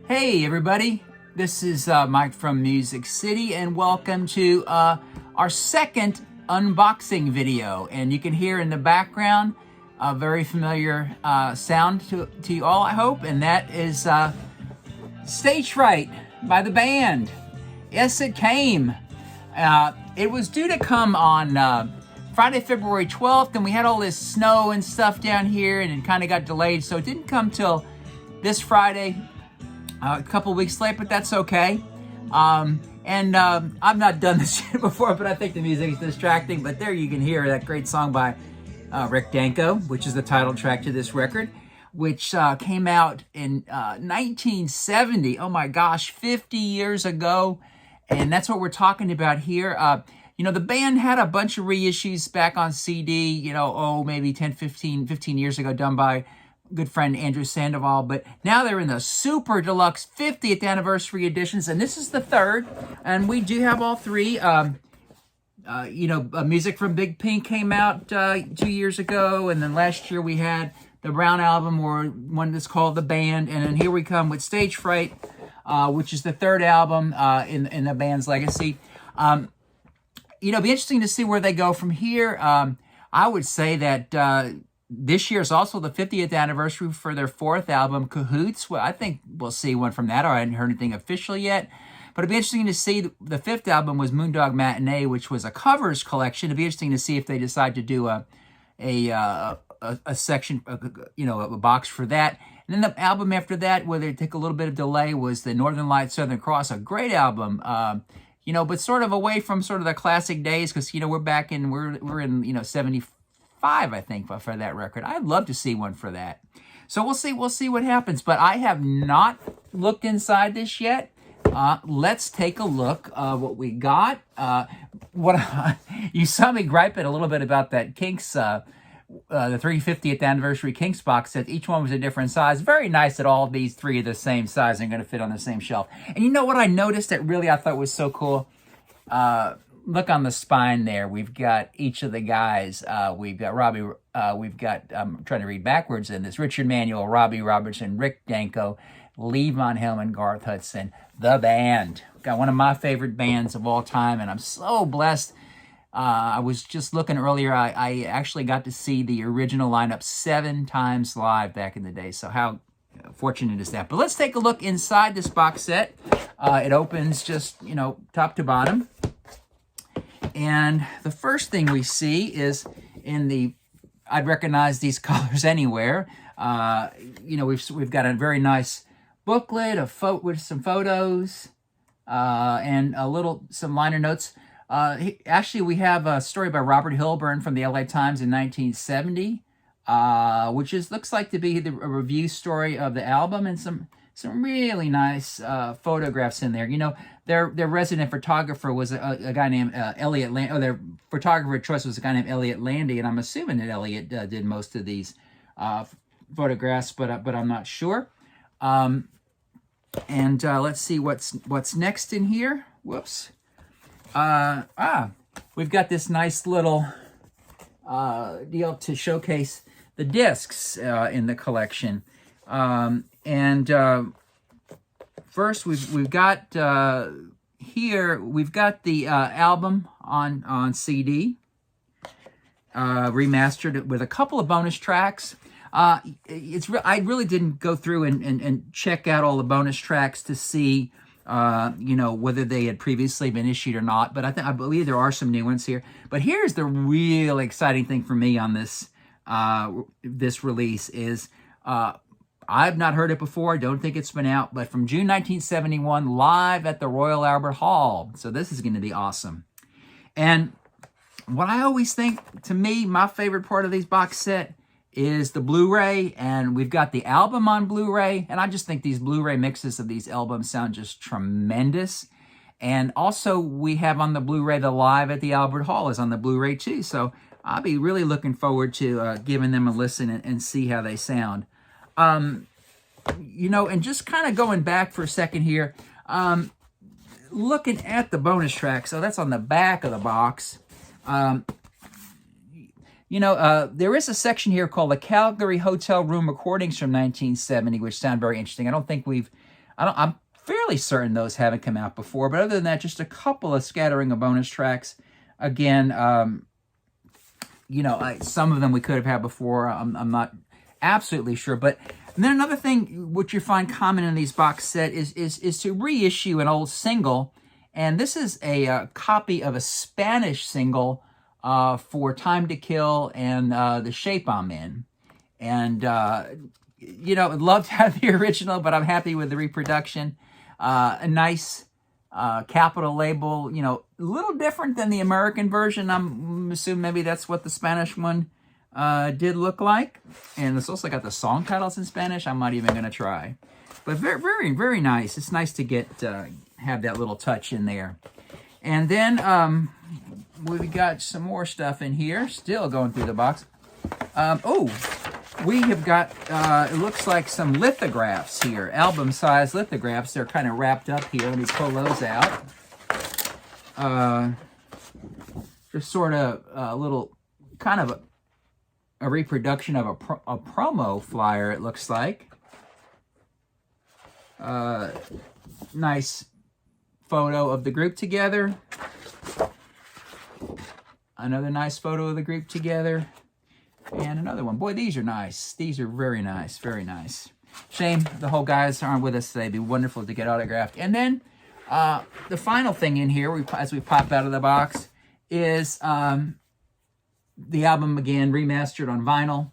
Hey everybody, this is Mike from Music City, and welcome to our second unboxing video. And you can hear in the background a very familiar sound to you all, I hope, and that is Stage Fright by the band. Yes, it came. It was due to come on Friday, February 12th, and we had all this snow and stuff down here, and it kind of got delayed, so it didn't come till this Friday, a couple weeks late, but that's okay. I've not done this shit before, but I think the music is distracting. But there you can hear that great song by Rick Danko, which is the title track to this record, which came out in 1970. Oh my gosh, 50 years ago. And that's what we're talking about here. You know, the band had a bunch of reissues back on CD, maybe 15 years ago, done by good friend Andrew Sandoval, but now they're in the super deluxe 50th anniversary editions, and this is the third, and we do have all three. Music from Big Pink came out 2 years ago, and then last year we had the Brown album, or one that's called The Band, and then here we come with Stage Fright, which is the third album in the band's legacy. It'll be interesting to see where they go from here. I would say that this year is also the 50th anniversary for their fourth album, Cahoots. Well, I think we'll see one from that. I hadn't heard anything official yet. But it'd be interesting to see. The fifth album was Moondog Matinee, which was a covers collection. It'd be interesting to see if they decide to do a section, a box for that. And then the album after that, where they take a little bit of delay, was the Northern Lights, Southern Cross, a great album. But sort of away from sort of the classic days, because we're in 75. I think, for that record. I'd love to see one for that. So we'll see what happens. But I have not looked inside this yet. Let's take a look what we got. You saw me griping a little bit about that Kinks, the 350th anniversary Kinks box set. Each one was a different size. Very nice that all these three are the same size and going to fit on the same shelf. And you know what I noticed that really I thought was so cool? Look on the spine there. We've got each of the guys. We've got Robbie. I'm trying to read backwards in this. Richard Manuel, Robbie Robertson, Rick Danko, Lee Von Hellman, Garth Hudson, the band. Got one of my favorite bands of all time, and I'm so blessed. I was just looking earlier. I actually got to see the original lineup 7 times live back in the day. So how fortunate is that? But let's take a look inside this box set. It opens just, top to bottom. And the first thing we see is I'd recognize these colors anywhere. We've got a very nice booklet with some photos and some liner notes. Actually, we have a story by Robert Hilburn from the LA Times in 1970, which looks like to be a review story of the album, and some really nice photographs in there. Their resident photographer was a guy named Elliot Landy. Their photographer of choice was a guy named Elliot Landy, and I'm assuming that Elliot did most of these photographs, but I'm not sure. Let's see what's next in here. Whoops. We've got this nice little deal to showcase the discs in the collection. First, we've got here. We've got the album on CD, remastered with a couple of bonus tracks. I really didn't go through and check out all the bonus tracks to see, whether they had previously been issued or not. But I believe there are some new ones here. But here's the real exciting thing for me on this release is. I've not heard it before. I don't think it's been out, but from June 1971, live at the Royal Albert Hall. So this is going to be awesome. And what I always think, to me, my favorite part of these box set is the Blu-ray, and we've got the album on Blu-ray, and I just think these Blu-ray mixes of these albums sound just tremendous. And also, we have on the Blu-ray the Live at the Albert Hall is on the Blu-ray too. So I'll be really looking forward to giving them a listen and see how they sound. And just kind of going back for a second here, looking at the bonus track. So that's on the back of the box. There is a section here called the Calgary Hotel Room Recordings from 1970, which sound very interesting. I don't think we've I'm fairly certain those haven't come out before, but other than that, just a couple of scattering of bonus tracks. Again, you know, some of them we could have had before. I'm not absolutely sure. But and then another thing which you find common in these box set is to reissue an old single. And this is a copy of a Spanish single for Time to Kill and The Shape I'm In. And, you know, I'd love to have the original, but I'm happy with the reproduction. A nice capital label, you know, a little different than the American version. I'm assuming maybe that's what the Spanish one did look like. And it's also got the song titles in Spanish. I'm not even going to try. But very, very, very nice. It's nice to get have that little touch in there. And then we got some more stuff in here. Still going through the box. Oh, we have got, it looks like some lithographs here. Album-size lithographs. They're kind of wrapped up here. Let me pull those out. Just sort of a little, kind of a reproduction of a promo flyer, it looks like. Nice photo of the group together. Another nice photo of the group together. And another one. Boy, these are nice. These are very nice. Very nice. Shame the whole guys aren't with us today. It'd be wonderful to get autographed. And then the final thing in here, as we pop out of the box, is the album again remastered on vinyl.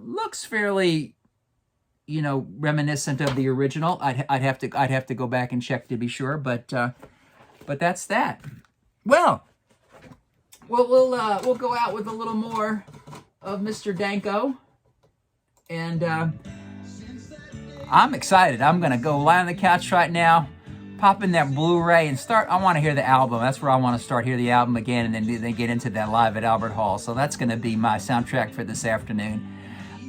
Looks fairly, you know, reminiscent of the original. I'd have to go back and check to be sure, but that's that. Well, we'll go out with a little more of Mr. Danko, and I'm excited. I'm gonna go lie on the couch right now, pop in that Blu-ray, and start. I want to hear the album. That's where I want to start. Hear the album again, and then get into that live at Albert Hall. So that's gonna be my soundtrack for this afternoon.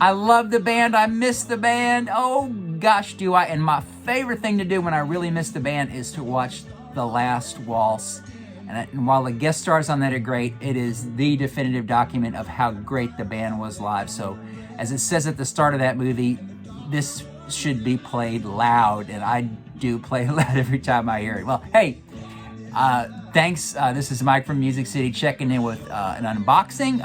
I love the band. I miss the band. Oh gosh, do I! And my favorite thing to do when I really miss the band is to watch The Last Waltz. And while the guest stars on that are great, it is the definitive document of how great the band was live. So, as it says at the start of that movie, this should be played loud, and I do play loud every time I hear it. Well, hey, thanks. This is Mike from Music City checking in with an unboxing.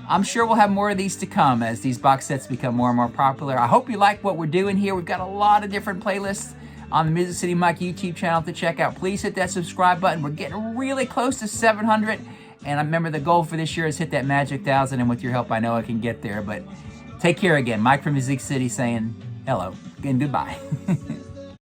I'm sure we'll have more of these to come as these box sets become more and more popular. I hope you like what we're doing here. We've got a lot of different playlists on the Music City Mike YouTube channel to check out. Please hit that subscribe button. We're getting really close to 700. And I remember the goal for this year is hit that magic 1,000. And with your help, I know I can get there. But take care again. Mike from Music City saying hello and goodbye.